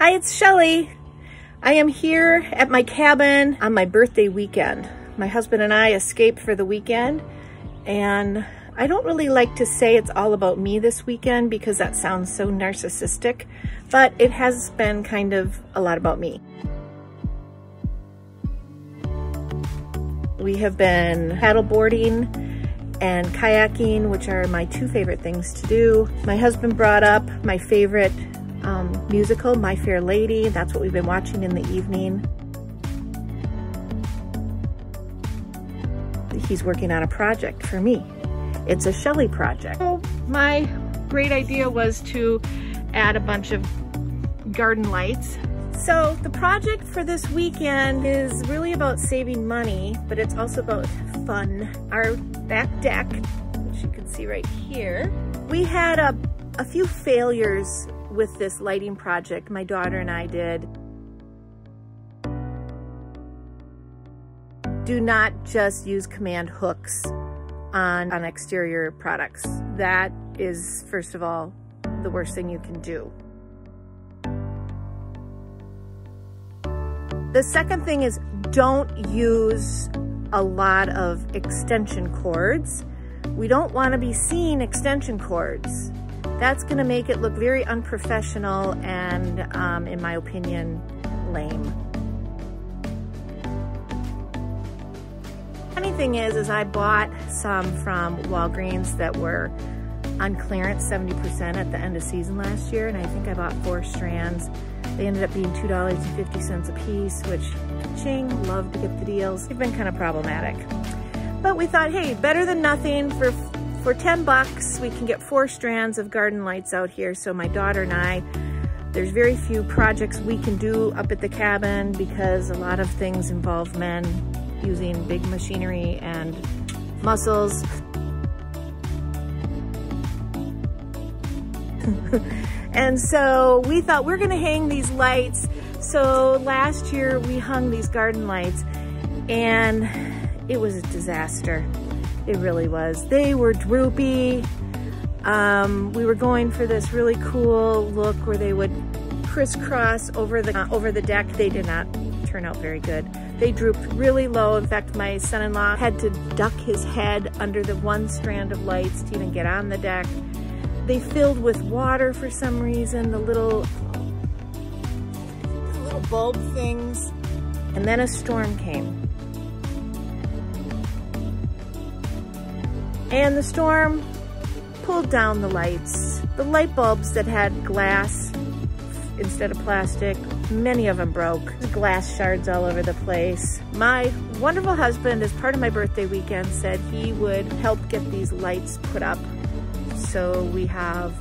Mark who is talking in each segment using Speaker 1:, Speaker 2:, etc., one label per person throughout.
Speaker 1: Hi, it's Shelly. I am here at my cabin on my birthday weekend. My husband and I escaped for the weekend, and I don't really like to say it's all about me this weekend because that sounds so narcissistic, but it has been kind of a lot about me. We have been paddleboarding and kayaking, which are my two favorite things to do. My husband brought up my favorite musical, My Fair Lady. That's what we've been watching in the evening. He's working on a project for me. It's a Shelly project. So my great idea was to add a bunch of garden lights. So the project for this weekend is really about saving money, but it's also about fun. Our back deck, which you can see right here, we had a few failures with this lighting project. My daughter and I did. Do not just use command hooks on exterior products. That is, first of all, the worst thing you can do. The second thing is don't use a lot of extension cords. We don't want to be seeing extension cords. That's going to make it look very unprofessional and, in my opinion, lame. Funny thing is I bought some from Walgreens that were on clearance 70% at the end of season last year, and I think I bought 4 strands. They ended up being $2.50 a piece, which, ching, love to get the deals. They've been kind of problematic. But we thought, hey, better than nothing. For 10 bucks, we can get 4 strands of garden lights out here. So my daughter and I, there's very few projects we can do up at the cabin because a lot of things involve men using big machinery and muscles. And so we thought we're gonna hang these lights. So last year we hung these garden lights and it was a disaster. It really was. They were droopy. We were going for this really cool look where they would crisscross over the deck. They did not turn out very good. They drooped really low. In fact, my son-in-law had to duck his head under the one strand of lights to even get on the deck. They filled with water for some reason, the little bulb things. And then a storm came. And the storm pulled down the lights. The light bulbs that had glass instead of plastic, many of them broke. Glass shards all over the place. My wonderful husband, as part of my birthday weekend, said he would help get these lights put up so we have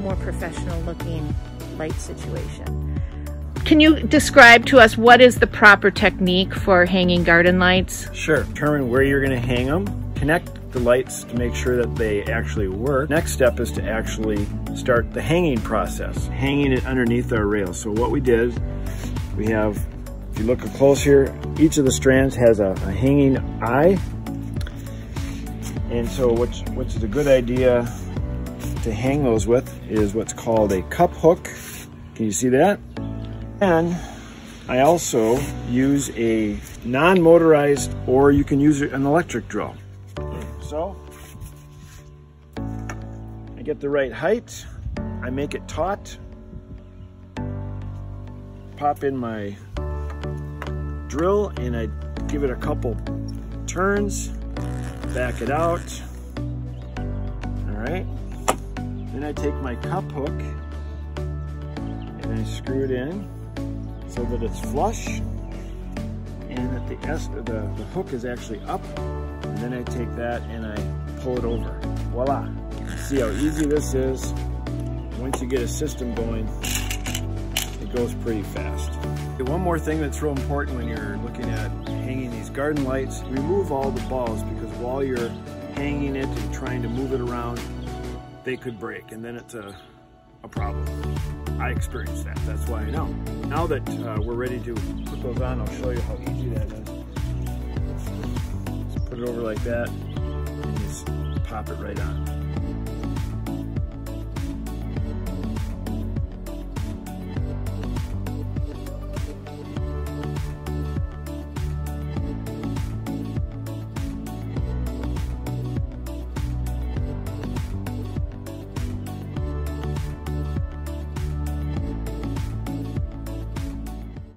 Speaker 1: more professional looking light situation. Can you describe to us what is the proper technique for hanging garden lights?
Speaker 2: Sure. Determine where you're going to hang them. Connect the lights to make sure that they actually work. Next step is to actually start the hanging process, hanging it underneath our rail. So what we did, we have, if you look close here, each of the strands has a hanging eye. And so which is a good idea to hang those with is what's called a cup hook. Can you see that? And I also use a non-motorized, or you can use an electric drill. So I get the right height, I make it taut, pop in my drill and I give it a couple turns, back it out. All right, then I take my cup hook and I screw it in so that it's flush and that the hook is actually up. And then I take that and I pull it over. Voila. See how easy this is? Once you get a system going, it goes pretty fast. One more thing that's real important when you're looking at hanging these garden lights, remove all the balls, because while you're hanging it and trying to move it around, they could break, and then it's a problem. I experienced that, that's why I know. Now that we're ready to put those on, I'll show you how easy that is. Put it over like that and just pop it right on.